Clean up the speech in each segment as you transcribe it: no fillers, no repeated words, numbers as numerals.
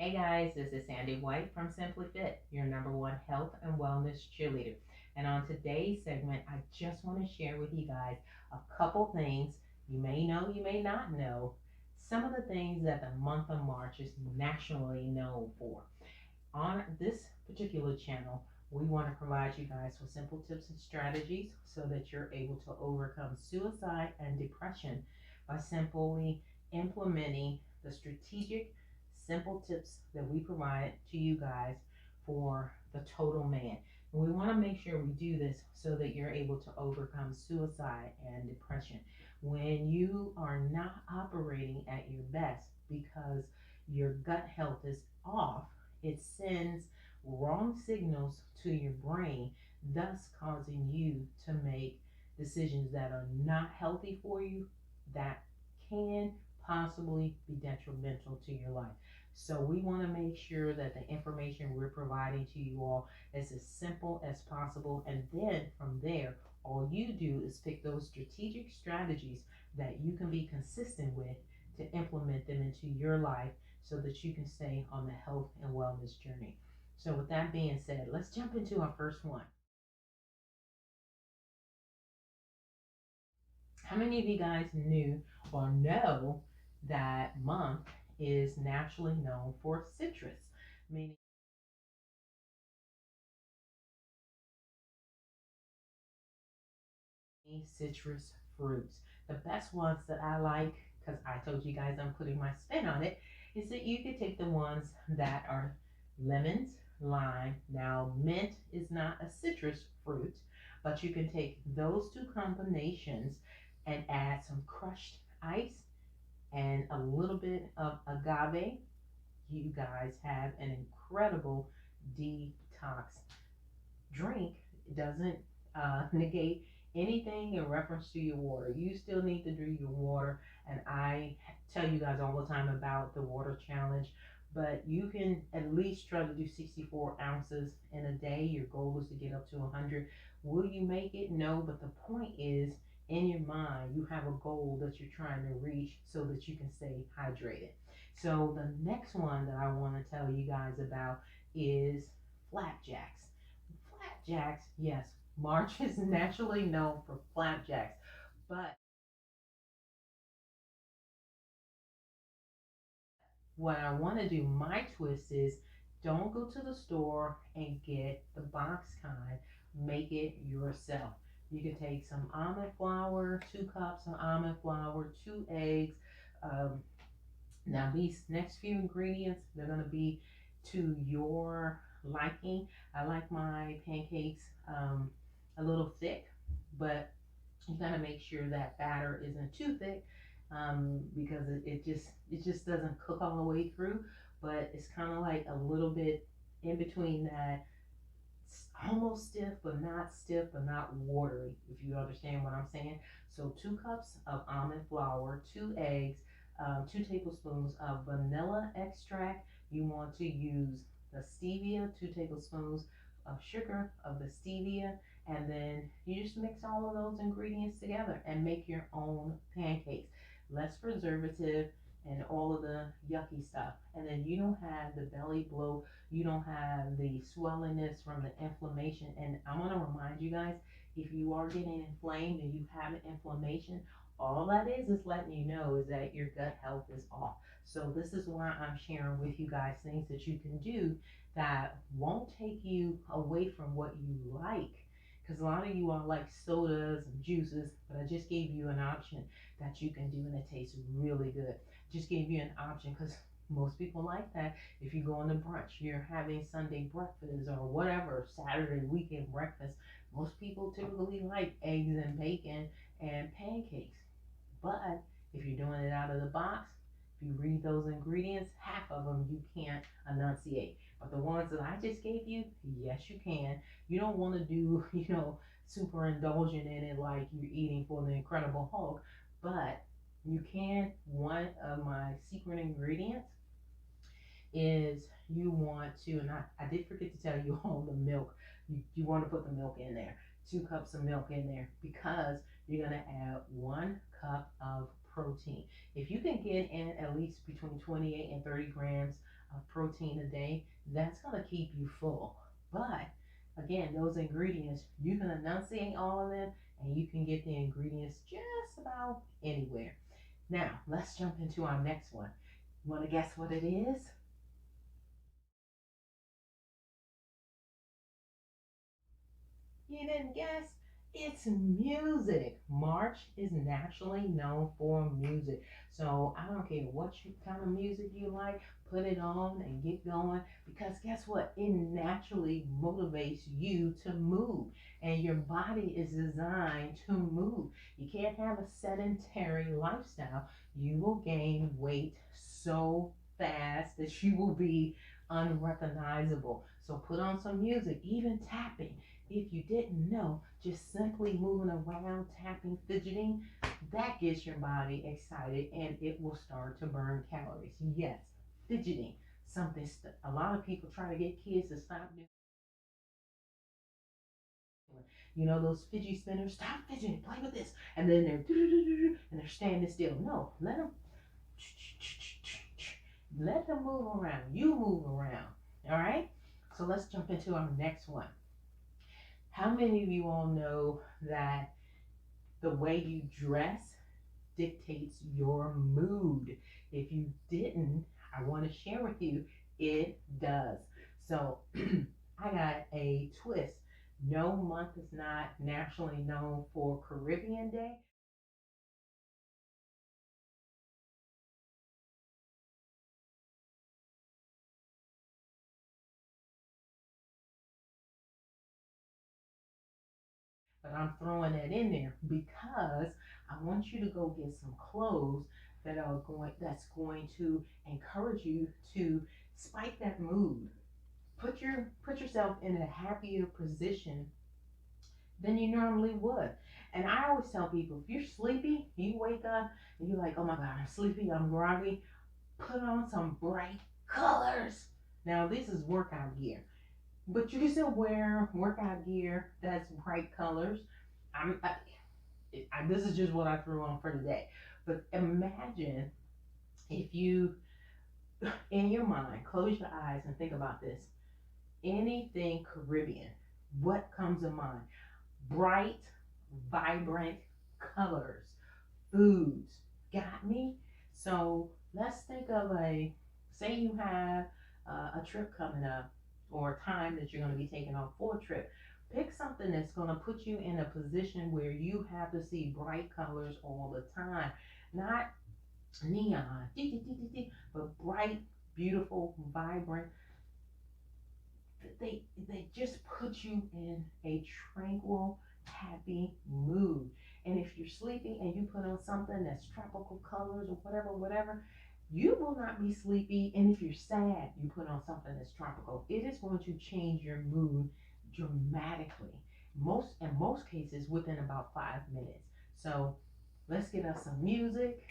Hey guys, this is Sandy White from Simply Fit, your number one health and wellness cheerleader. And on today's segment, I just want to share with you guys a couple things you may know, you may not know, some of the things that the month of March is nationally known for. On this particular channel, we want to provide you guys with simple tips and strategies so that you're able to overcome suicide and depression by simply implementing the strategic, simple tips that we provide to you guys for the total man. And we want to make sure we do this so that you're able to overcome suicide and depression when you are not operating at your best because your gut health is off. It sends wrong signals to your brain, thus causing you to make decisions that are not healthy for you, that can possibly be detrimental to your life. So we want to make sure that the information we're providing to you all is as simple as possible. And then from there, all you do is pick those strategic strategies that you can be consistent with to implement them into your life so that you can stay on the health and wellness journey. So, with that being said, let's jump into our first one. How many of you guys knew or know that month is naturally known for citrus, meaning citrus fruits? The best ones that I like, because I told you guys I'm putting my spin on it, is that you could take the ones that are lemons, lime. Now, mint is not a citrus fruit, but you can take those two combinations and add some crushed ice and a little bit of agave. You guys have an incredible detox drink. It doesn't negate anything in reference to your water. You still need to drink your water, and I tell you guys all the time about the water challenge. But you can at least try to do 64 ounces in a day. Your goal is to get up to 100. Will you make it? No, but the point is in your mind, you have a goal that you're trying to reach so that you can stay hydrated. So, the next one that I want to tell you guys about is flapjacks. Flapjacks, yes, March is naturally known for flapjacks, but what I want to do, my twist is don't go to the store and get the box kind, make it yourself. You can take some almond flour, 2 cups of almond flour, 2 eggs. Um, Now, these next few ingredients, they're going to be to your liking. I like my pancakes a little thick, but you got to make sure that batter isn't too thick because it just doesn't cook all the way through. But it's kind of like a little bit in between that, almost stiff, but not watery, if you understand what I'm saying. So 2 cups of almond flour, 2 eggs, 2 tablespoons of vanilla extract. You want to use the stevia, 2 tablespoons of sugar of the stevia, and then you just mix all of those ingredients together and make your own pancakes. Less preservative and all of the yucky stuff. And then you don't have the belly bloat, you don't have the swellingness from the inflammation. And I want to remind you guys, if you are getting inflamed and you have an inflammation, all that is letting you know is that your gut health is off. So this is why I'm sharing with you guys things that you can do that won't take you away from what you like. Because a lot of you all like sodas and juices, but I just gave you an option that you can do and it tastes really good. Just gave you an option because most people like that. If you go on a brunch, you're having Sunday breakfast or whatever, Saturday weekend breakfast. Most people typically like eggs and bacon and pancakes. But if you're doing it out of the box, if you read those ingredients, half of them you can't enunciate. But the ones that I just gave you, yes, you can. You don't want to do, super indulgent in it like you're eating for the Incredible Hulk, but you can. One of my secret ingredients is you want to, and I did forget to tell you all the milk. You want to put the milk in there, 2 cups of milk in there, because you're going to add 1 cup of protein. If you can get in at least between 28 and 30 grams of protein a day, that's going to keep you full. But again, those ingredients, you can enunciate all of them and you can get the ingredients just about anywhere. Now, let's jump into our next one. You want to guess what it is? You didn't guess? It's music. March is naturally known for music. So I don't care what kind of music you like, put it on and get going because guess what? It naturally motivates you to move. And your body is designed to move. You can't have a sedentary lifestyle. You will gain weight so fast that you will be unrecognizable. So put on some music, even tapping. If you didn't know, just simply moving around, tapping, fidgeting, that gets your body excited and it will start to burn calories. Yes, fidgeting, something a lot of people try to get kids to stop doing. You know those fidget spinners? Stop fidgeting, play with this. And then they're and they're standing still. No, let them move around. You move around. All right? So let's jump into our next one. How many of you all know that the way you dress dictates your mood? If you didn't, I want to share with you, it does. So I got a twist. No month is not nationally known for Caribbean Day. But I'm throwing that in there because I want you to go get some clothes that's going to encourage you to spike that mood. Put yourself in a happier position than you normally would. And I always tell people, if you're sleepy, you wake up and you're like, oh my God, I'm sleepy, I'm groggy, put on some bright colors. Now, this is workout gear, but you can still wear workout gear that's bright colors. I'm, I, this is just what I threw on for today. But imagine if you, in your mind, close your eyes and think about this. Anything Caribbean, what comes to mind? Bright, vibrant colors, foods. Got me? So let's think of say you have a trip coming up or a time that you're going to be taking off for a trip. Pick something that's going to put you in a position where you have to see bright colors all the time. Not neon, but bright, beautiful, vibrant. They just put you in a tranquil, happy mood. And if you're sleepy and you put on something that's tropical colors or whatever, you will not be sleepy. And if you're sad, you put on something that's tropical, it is going to change your mood dramatically. In most cases within about 5 minutes. So let's get us some music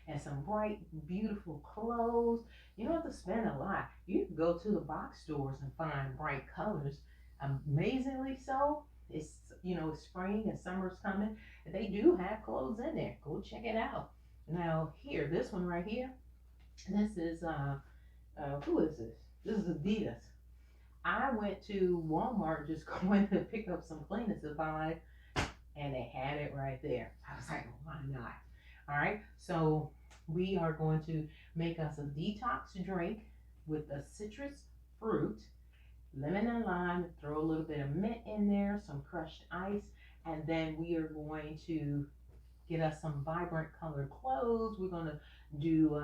and some bright, beautiful clothes. You don't have to spend a lot. You can go to the box stores and find bright colors. Amazingly so, it's spring and summer's coming. They do have clothes in there. Go check it out. Now here, this one right here. This is who is this? This is Adidas. I went to Walmart just going to pick up some cleaning supplies and they had it right there. I was like, why not? All right, so we are going to make us a detox drink with a citrus fruit, lemon and lime, throw a little bit of mint in there, some crushed ice, and then we are going to get us some vibrant colored clothes. We're gonna do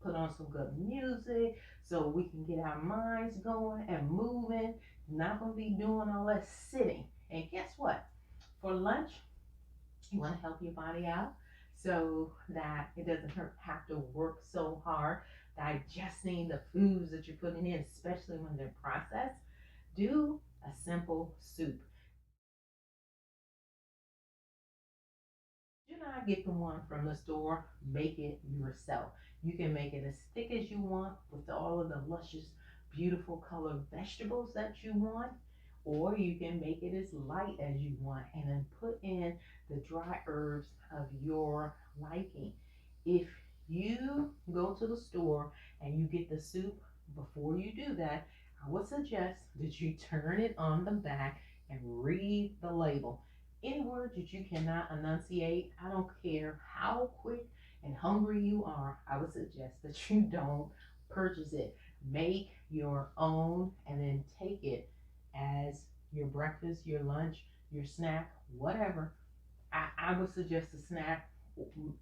put on some good music so we can get our minds going and moving. Not gonna be doing all that sitting. And guess what? For lunch, you want to help your body out so that it doesn't have to work so hard digesting the foods that you're putting in, especially when they're processed. Do a simple soup. Do not get the one from the store. Make it yourself. You can make it as thick as you want with all of the luscious, beautiful colored vegetables that you want, or you can make it as light as you want and then put in the dry herbs of your liking. If you go to the store and you get the soup, before you do that, I would suggest that you turn it on the back and read the label. Any word that you cannot enunciate, I don't care how quick and hungry you are, I would suggest that you don't purchase it. Make your own and then take it as your breakfast, your lunch, your snack, whatever. I would suggest a snack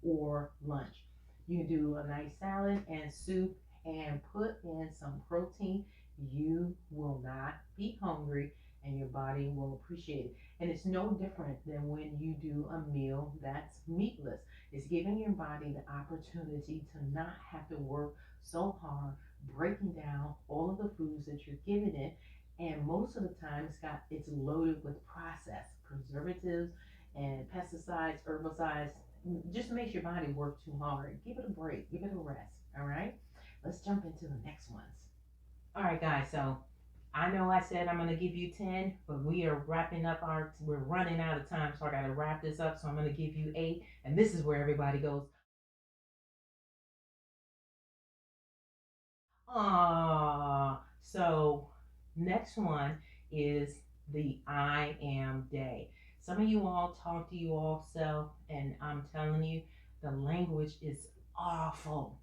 or lunch. You can do a nice salad and soup and put in some protein. You will not be hungry and your body will appreciate it. And it's no different than when you do a meal that's meatless. It's giving your body the opportunity to not have to work so hard breaking down all of the foods that you're giving it. And most of the time it's loaded with processed preservatives and pesticides, herbicides. Just makes your body work too hard. Give it a break, give it a rest. All right, let's jump into the next ones. All right, guys. So I know I said I'm gonna give you 10, but we're running out of time, so I gotta wrap this up. So I'm gonna give you 8, and this is where everybody goes, ah. So next one is the I am day. Some of you all talk to you all self, and I'm telling you, the language is awful.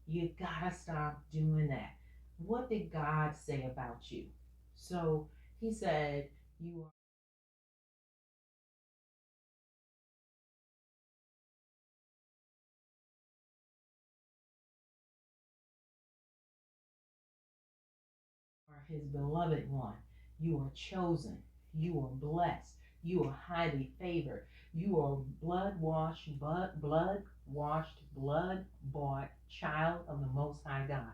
You gotta stop doing that. What did God say about you? So he said, you are his beloved one. You are chosen. You are blessed. You are highly favored. You are blood washed, blood bought child of the Most High God.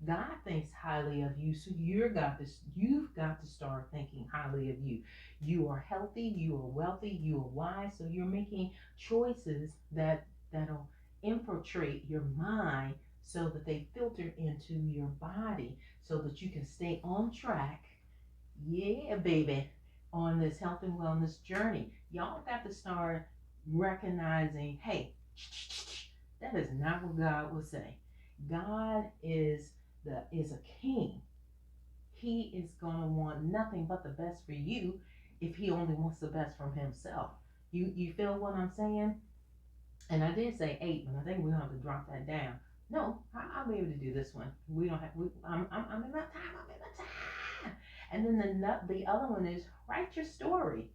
God thinks highly of you, so you've got to start thinking highly of you. You are healthy, you are wealthy, you are wise, so you're making choices that'll infiltrate your mind so that they filter into your body so that you can stay on track. Yeah, baby, on this health and wellness journey. Y'all got to start recognizing, hey, that is not what God will say. God is a king. He is gonna want nothing but the best for you if he only wants the best from himself. You feel what I'm saying? And I did say 8, but I think we'll have to drop that down. No, I'll be able to do this one. We don't have. I'm in that time. I'm in the time. And then the other one is write your story.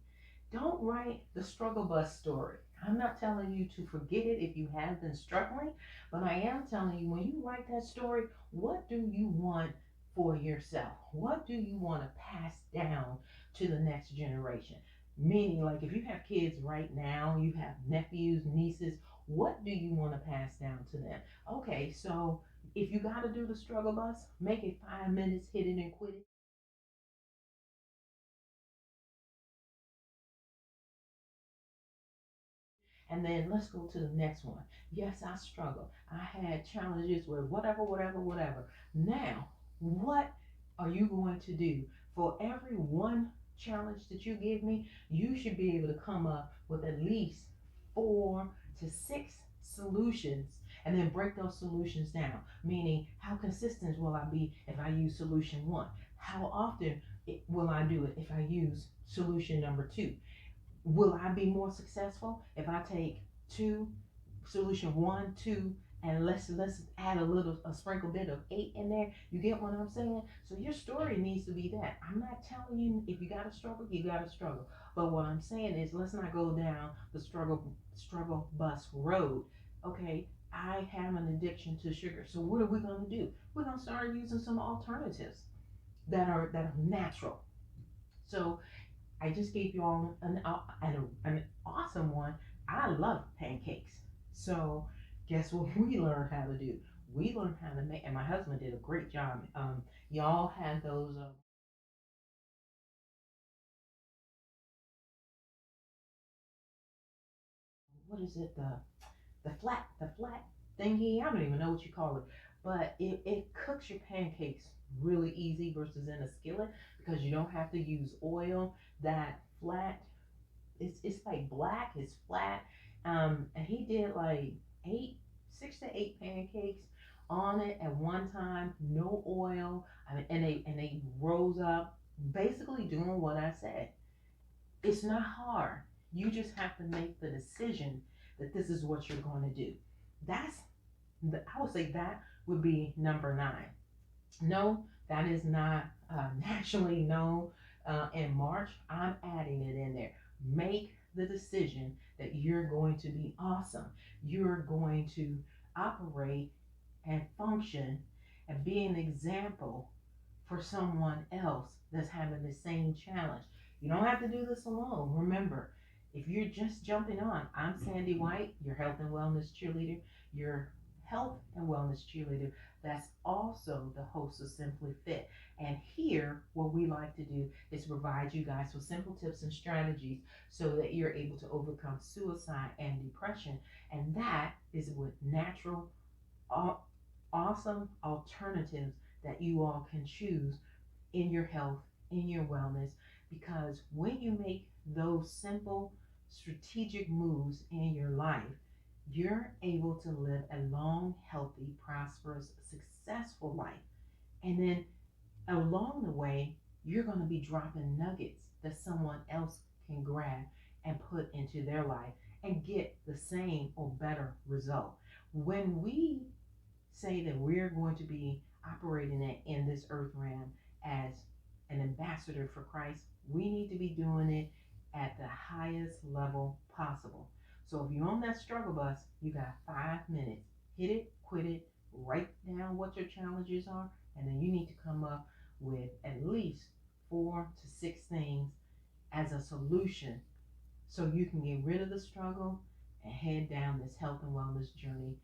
Don't write the struggle bus story. I'm not telling you to forget it if you have been struggling, but I am telling you when you write that story, what do you want for yourself? What do you want to pass down to the next generation? Meaning, like if you have kids right now, you have nephews, nieces, what do you want to pass down to them? Okay, so if you got to do the struggle bus, make it 5 minutes, hit it and quit it. And then let's go to the next one. Yes, I struggled. I had challenges with whatever, whatever, whatever. Now, what are you going to do? For every one challenge that you give me, you should be able to come up with at least 4 to 6 solutions and then break those solutions down. Meaning, how consistent will I be if I use solution one? How often will I do it if I use solution number two? Will I be more successful if I take two, solution one, two, and let's add a sprinkle bit of 8 in there? You get what I'm saying? So your story needs to be that. I'm not telling you if you gotta struggle, you gotta struggle. But what I'm saying is let's not go down the struggle bus road. Okay, I have an addiction to sugar. So what are we gonna do? We're gonna start using some alternatives that are natural. So I just gave you all an awesome one. I love pancakes. So guess what we learned how to do? We learned how to make, and my husband did a great job. Y'all had those. What is it? The flat thingy. I don't even know what you call it, but it cooks your pancakes really easy versus in a skillet because you don't have to use oil. That flat it's like black, it's flat. And he did like 6 to 8 pancakes. on it at one time, no oil. I mean, and they rose up, basically doing what I said. It's not hard. You just have to make the decision that this is what you're going to do. That's I would say that would be number 9. No, that is not nationally known in March. I'm adding it in there. Make the decision that you're going to be awesome. You're going to operate and function and be an example for someone else that's having the same challenge. You don't have to do this alone. Remember, if you're just jumping on, I'm Sandy White, your health and wellness cheerleader, your health and wellness cheerleader that's also the host of Simply Fit. And here, what we like to do is provide you guys with simple tips and strategies so that you're able to overcome suicide and depression. And that is with natural, awesome alternatives that you all can choose in your health, in your wellness, because when you make those simple strategic moves in your life, you're able to live a long, healthy, prosperous, successful life. And then along the way, you're going to be dropping nuggets that someone else can grab and put into their life and get the same or better result. When we say that we're going to be operating in this earth realm as an ambassador for Christ, we need to be doing it at the highest level possible. So if you're on that struggle bus, you got 5 minutes. Hit it, quit it, write down what your challenges are, and then you need to come up with at least 4 to 6 things as a solution so you can get rid of the struggle and head down this health and wellness journey,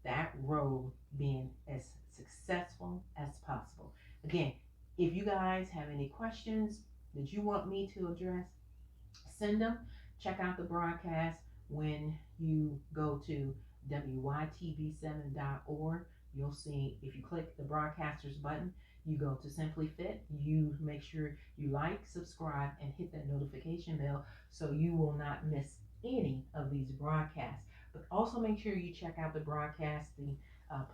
that road being as successful as possible. Again, if you guys have any questions that you want me to address, send them. Check out the broadcast when you go to wytv7.org. You'll see, if you click the broadcasters button, you go to Simply Fit. You make sure you like, subscribe, and hit that notification bell so you will not miss any of these broadcasts. But also make sure you check out the broadcasting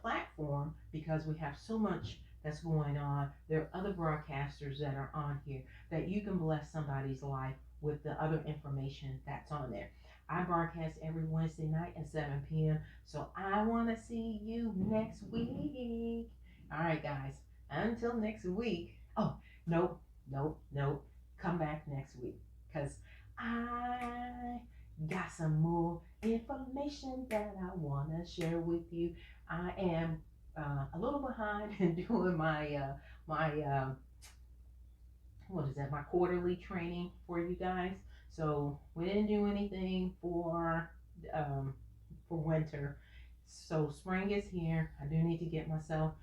platform, because we have so much that's going on. There are other broadcasters that are on here that you can bless somebody's life with the other information that's on there. I broadcast every Wednesday night at 7 p.m. So I want to see you next week. All right, guys. Until next week. Oh, nope, nope, nope. Come back next week, because I got some more information that I want to share with you. I am a little behind in doing my what is that? My quarterly training for you guys. So we didn't do anything for winter. So spring is here. I do need to get myself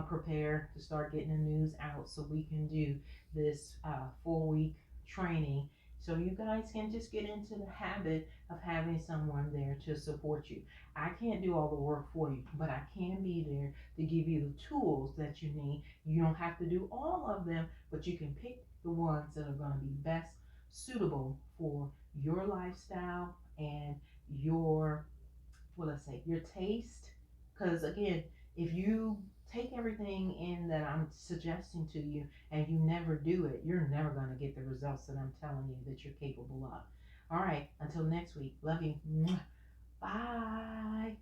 prepared to start getting the news out so we can do this 4 week training. So you guys can just get into the habit of having someone there to support you. I can't do all the work for you, but I can be there to give you the tools that you need. You don't have to do all of them, but you can pick the ones that are going to be best suitable for your lifestyle and your, what let's say, your taste. Because again, if you take everything in that I'm suggesting to you and you never do it, you're never going to get the results that I'm telling you that you're capable of. All right, until next week, love you. Bye.